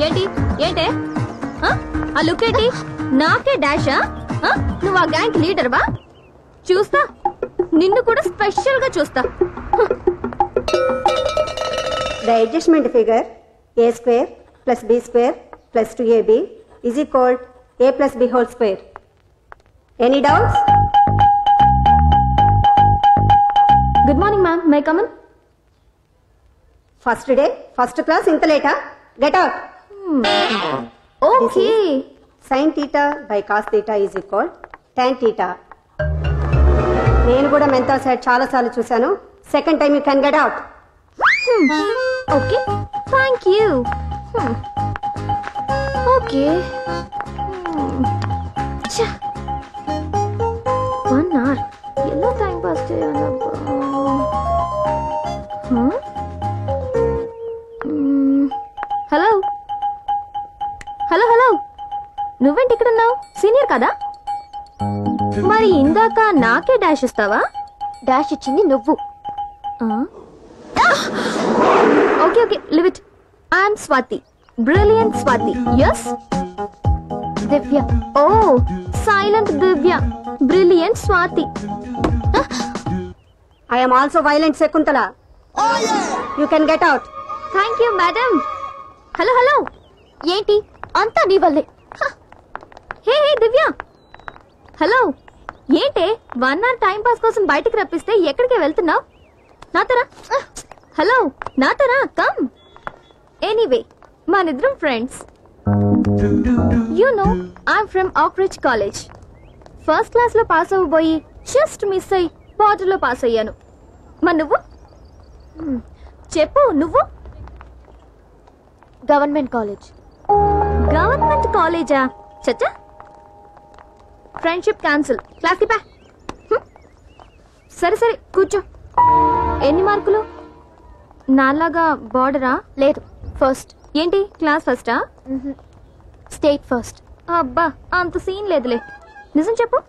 ఏంటి ఏంటే ఆ లుక్ ఏంటి? నాకే డాషా? నువ్వు ఆ గ్యాంగ్ లీడర్వా? చూస్తా, నిన్ను కూడా స్పెషల్ గా చూస్తా. The adjustment figure a square plus b square plus 2ab is equal a plus b whole square. Any doubts? Good morning, ma'am. May I come in? First day, first class, inta late, get out. Okay. Sin theta by cos theta is equal tan theta. నేను కూడా mental side చాలా సార్లు చూశాను. Second time you can get out. Okay, thank you. Okay, 1 hour ఎలా time pass చేయాలబ్బా? Hello hello hello, నువ్వేంటి ఇక్కడ ఉన్నావు? సీనియర్ కదా? మరి ఇందాక నాకే డాష్ ఇస్తావా? డాష్ ఇచ్చింది నువ్వు. Okay okay, leave it. I'm Swathi, brilliant Swathi. yes Divya. Oh, silent Divya, brilliant Swathi. I am also violent Shakuntala. You can get out. Thank you madam. Hello hello, ఏంటి అంతా నీ వల్లే? Hey hey Divya, hello. ఏంటే 1 hour టైం పాస్ కోసం బయటికి రప్పిస్తే ఎక్కడికి వెళ్తున్నావు? నాతరా? హలో, నాతరా? కమ్. ఎనీవే, మనిద్దరం friends. You know I'm from Oakridge college. First class లో పాస్ అవ్వబోయి జస్ట్ మిస్ అయ్యి బార్డర్ లో పాస్ అయ్యాను. మరి నువ్వు చెప్పు, నువ్వు? Government college. గవర్నమెంట్ కాలేజా? చచ్చా, ఫ్రెండ్షిప్ క్యాన్సిల్. క్లాస్ కి పా. సరే సరే కూర్చో. ఎన్ని మార్కులు? నాలాగా బార్డరా? లేదు, ఫస్ట్. ఏంటి క్లాస్ ఫస్టా? State first. అబ్బా, అంత సీన్ లేదులే. నిజం చెప్పు.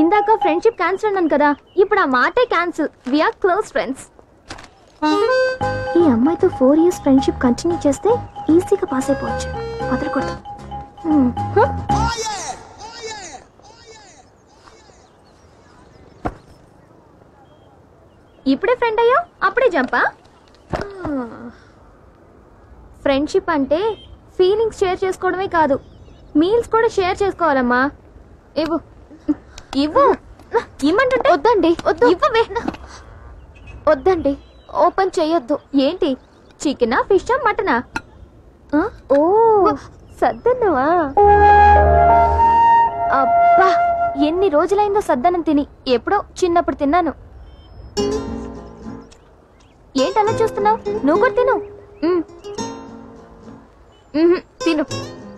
ఇందాక ఫ్రెండ్షిప్ క్యాన్సిల్ అన్నాను కదా, ఇప్పుడు ఆ మాటే క్యాన్సిల్. We are close friends. ఈ అమ్మాయితో 4 years ఫ్రెండ్షిప్ కంటిన్యూ చేస్తే ఈజీగా పాస్ అయిపోవచ్చు. వదలకూడదు. ఇప్పుడే ఫ్రెండ్ అయ్యా, అప్పుడే జంపా? ఫ్రెండ్షిప్ అంటే ఫీలింగ్స్ షేర్ చేసుకోవడమే కాదు, మీల్స్ కూడా షేర్ చేసుకోవాలమ్మా. ఇవ్వు ఇవ్వు. ఇమ్మంటుంటే వద్దండి. వద్దు, ఇవ్వవే. వద్దండి, ఓపెన్ చేయొద్దు. ఏంటి, చికెనా, ఫిషా, మటనా? ఓ, సద్దన్నవా? అబ్బా, ఎన్ని రోజులైందో సద్దన్నం తిని. ఎప్పుడో చిన్నప్పుడు తిన్నాను. ఏంటి అలా చూస్తున్నావు? నువ్వు కూడా తిను. తిను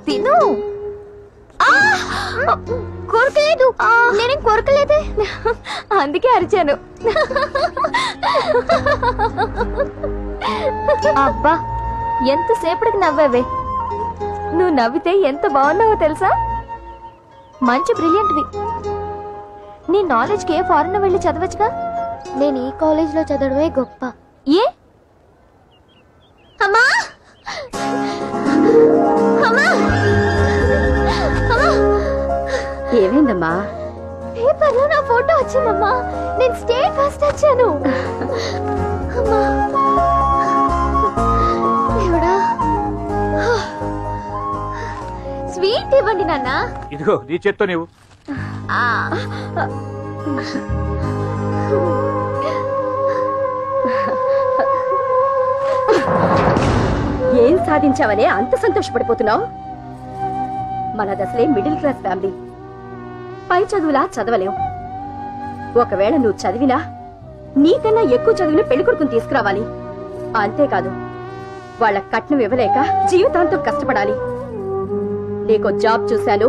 తిను. కొరకలేదు. నేనేం కొరకలేదే, అందుకే అరిచాను. అబ్బా, ఎంతసేపటికి నవ్వావే. నువ్వు నవ్వితే ఎంత బాగున్నావో తెలుసా? మంచి బ్రిలియంట్వి. నీ నాలెడ్జ్కి ఏ ఫారెన్ వెళ్ళి చదవచ్చుగా. నేను ఈ కాలేజ్లో చదవడమే గొప్ప. ఏ అమ్మా అమ్మా అమ్మా, ఏమైందమ్మా? పేపర్లో నా ఫోటో వచ్చిందమ్మా. నేను స్టేట్ ఫస్ట్ వచ్చాను. అమ్మా దేవుడా, స్వీట్ ఇవ్వండి నాన్న. ఇదిగో నీ చేత్తో నీవు. ఏం సాధించావనే అంత సంతోషపడిపోతున్నావు? మన దశలే మిడిల్ క్లాస్ ఫ్యామిలీ. పై చదువులా చదవలేవు. ఒకవేళ నువ్వు చదివినా నీకన్నా ఎక్కువ చదివిన పెళ్లికొడుకుని తీసుకురావాలి. అంతేకాదు, వాళ్ళ కట్నం ఇవ్వలేక జీవితాంతం కష్టపడాలి. నీకో జాబ్ చూశాను,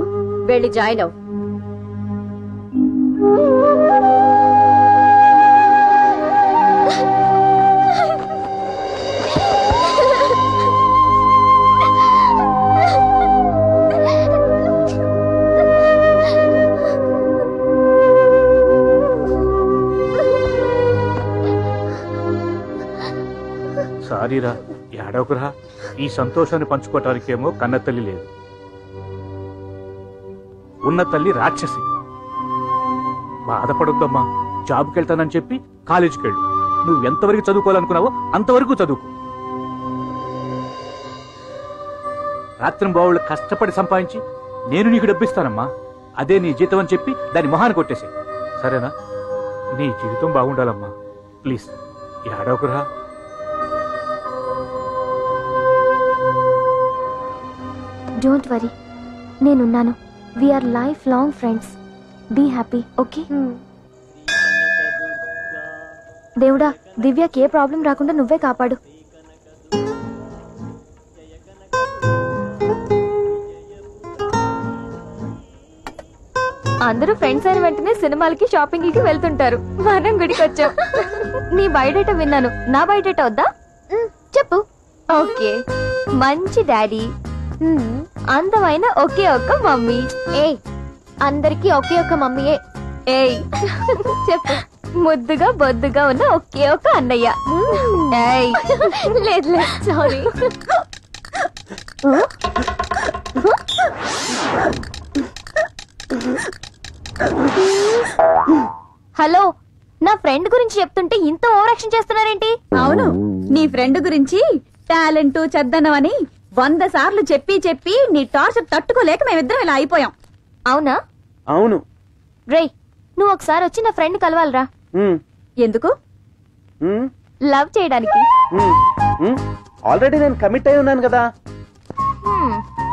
వెళ్ళి జాయిన్ అవు. ఏడవకురా. ఈ సంతోషాన్ని పంచుకోవటానికేమో కన్న తల్లి లేదు, ఉన్న తల్లి రాక్షసి. బాధపడొద్దమ్మా. జాబ్కి వెళ్తానని చెప్పి కాలేజీకి వెళ్ళు. నువ్వు ఎంతవరకు చదువుకోవాలనుకున్నావో అంతవరకు చదువుకో. రాత్రి బావుళ్ళు కష్టపడి సంపాదించి నేను నీకు డబ్బిస్తానమ్మా. అదే నీ జీతం అని చెప్పి దాని మొహాన్ని కొట్టేసి, సరేనా? నీ జీవితం బాగుండాలమ్మా. ప్లీజ్ ఏడవకురా. డోంట్ వరీ, నేనున్నాను. We are life long friends. Be happy, okay? దేవుడా, దివ్యకి ఏ ప్రాబ్లం రాకుండా నువ్వే కాపాడు. అందరూ ఫ్రెండ్స్ అయిన వెంటనే సినిమాలకి షాపింగ్లకి వెళ్తుంటారు. మనం గుడికి వచ్చాం. నీ బయోడేటా విన్నాను, నా బయోడేటా వద్దా? చెప్పు. ఓకే, మంచి డాడీ, అందమైన ఒకే ఒక్క మమ్మీ. ఏయ్, అందరికి ఒకే ఒక్క మమ్మీయే. ఏయ్ చెప్పు. ముద్దుగా బొద్దుగా ఉన్న ఒకే ఒక అన్నయ్య. ఏయ్ లేదు లేదు, సారీ. హలో, నా ఫ్రెండ్ గురించి చెప్తుంటే ఇంత ఓవర్ యాక్షన్ చేస్తున్నారేంటి? అవును, నీ ఫ్రెండ్ గురించి టాలెంట్ చెద్దనవని 100 సార్లు చెప్పి చెప్పి నీ టార్చర్ తట్టుకోలేక మేమిద్దరం ఇలా అయిపోయాం. అవునా? అవును. రేయ్, నువ్వు ఒకసారి వచ్చి నా ఫ్రెండ్ కలవాలరా. ఎందుకు? లవ్ చేయడానికి. ఆల్రెడీ నేను కమిట్ అయి ఉన్నాను కదా.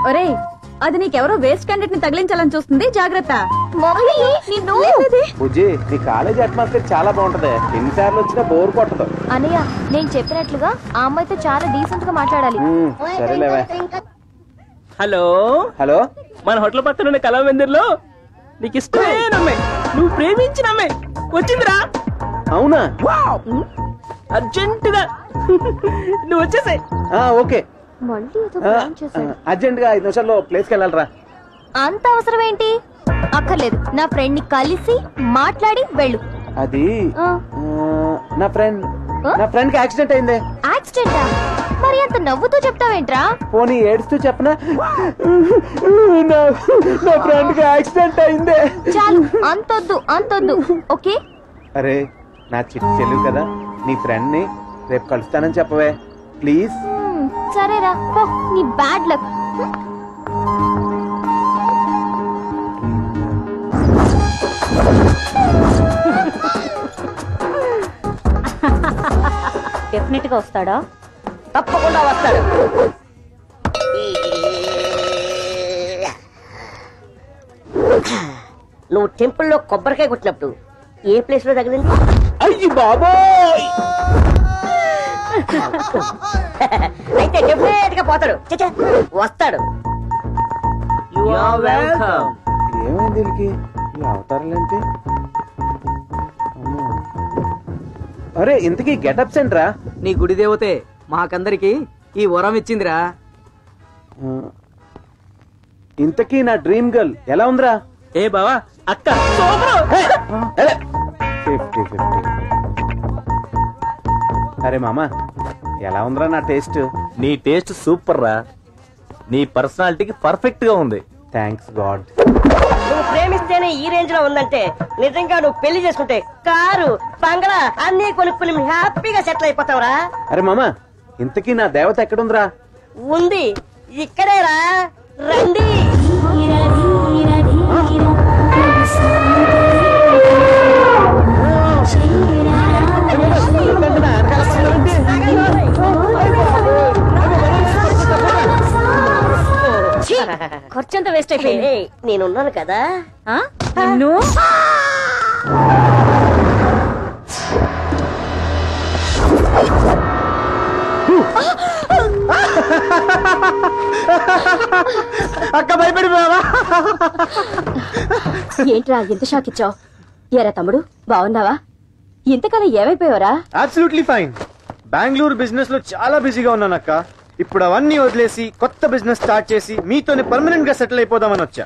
ఒరే, అది నీకెవరో వేస్ట్ క్యాండిడేట్ ని తగిలించాలని చూస్తుంది, జాగ్రత్త. బుజ్జి, నీ కాలేజ్ అట్మాస్ఫియర్ చాలా బాగుంటది. ఎన్నిసార్లు వచ్చినా బోర్ కొట్టదు. అనయ్య, నేను చెప్పినట్లుగా ఆ అమ్మాయితో చాలా డీసెంట్ గా మాట్లాడాలి. సరేలేవే. హలో హలో, మన హోటల్ పక్కన ఉన్న కళామందిర్లో నీకు ఇష్టమైన అమ్మాయి, నువ్వు ప్రేమించిన అమ్మాయి వచ్చిందిరా. అవునా? అర్జెంట్ గా నువ్వు వచ్చేసాయి. ఓకే, అర్జెంట్ గా 5 నిమిషాల్లో ప్లేస్కి వెళ్ళాలరా. అంత అవసరం ఏంటి? అక్కర్లేదు, నా ఫ్రెండ్ ని కలిసి మాట్లాడి వెళ్ళు. అది నా ఫ్రెండ్ కి యాక్సిడెంట్ అయింది. యాక్సిడెంటా? మరి అంత నవ్వుతూ చెప్తావేంట్రా? పోనీ ఏడుస్తూ చెప్పనా? నా ఫ్రెండ్ కి యాక్సిడెంట్ అయింది. చాలు, అంతొద్దు అంతొద్దు, ఓకే? అరే, నా చిట్టి చెల్లి కదా, నీ ఫ్రెండ్ ని రేపు కలుస్తానని చెప్పవే ప్లీజ్. సరేరా, పో, నీ బ్యాడ్ లక్. డెఫినెట్ గా వస్తాడా? తప్పకుండా వస్తాడు. నువ్వు టెంపుల్లో కొబ్బరికాయ కొట్టినప్పుడు ఏ ప్లేస్ లో తగిలింది? అయ్యి బాబోయ్! అయితే డెఫినెట్ గా పోతాడు. చచ్చా, వస్తాడు. ఏమైంది వీళ్ళకి? ఈ అవతారాలేంటి? అరే, ఇంతకీ గెటప్స్ ఏంట్రా? నీ గుడి దేవతే మాకందరికి ఈ వరం ఇచ్చిందిరా. ఇంతకీ నా డ్రీమ్ గర్ల్ ఎలా ఉందిరా? ఏ బావా, అక్క 50-50. అరే మామా, ఎలా ఉందిరా నా టేస్ట్? నీ టేస్ట్ సూపర్ రా. నీ పర్సనాలిటీకి పర్ఫెక్ట్ గా ఉంది. Thanks God. నువ్వు ప్రేమిస్తేనే ఈ రేంజ్ లో ఉందంటే నిజంగా నువ్వు పెళ్లి చేసుకుంటే కారు బంగ్లా అన్ని కొనుక్కుని హ్యాపీగా సెటిల్ అయిపోతావురా. అరే మామా, ఇంతకీ నా దేవత ఎక్కడుందిరా? ఉంది, ఇక్కడేరా, రండి. ఖర్చంతా వేస్ట్ అయిపోయింది. నేనున్నాను కదా. నిన్ను అక్క భయపడిపోయావా? ఏంట్రా ఎంత షాక్ ఇచ్చావు? ఎరా తమ్ముడు, బాగున్నావా? ఇంతకాలం ఏమైపోయావరా? Absolutely fine. బెంగళూరు బిజినెస్ లో చాలా బిజీగా ఉన్నాను అక్క. ఇప్పుడు అవన్నీ వదిలేసి కొత్త బిజినెస్ స్టార్ట్ చేసి మీతోనే పర్మనెంట్ గా సెటిల్ అయిపోదామని వచ్చా.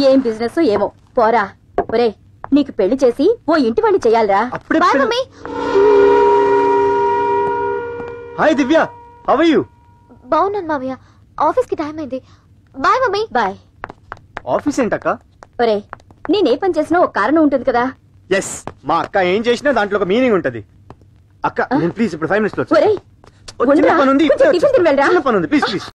ఏం బిజినెస్ ఏమో పోరా. ఒరే, నీకు పెళ్లి చేసి ఓ ఇంటి వాళ్ళు చెయ్యాలరా. Hi Divya, how are you? బాగున్నాను మావయ్య. ఆఫీస్ కి టైం అయింది. Bye mummy. బాయ్. ఆఫీస్ ఏంటక్క? ఒరే నేనే పని చేసినా ఒక కారణం ఉంటుంది కదా. ఎస్, మా అక్క ఏం చేసినా దాంట్లో ఒక మీనింగ్ ఉంటది. అక్క నేను ప్లీజ్ ఇప్పుడు 5 minutes లో వచ్చేస్తా. ఒరే చిన్న పని ఉంది, కొంచెం టిఫిన్ తిని వెళ్ళరా. చిన్న పని ఉంది, ప్లీజ్ ప్లీజ్.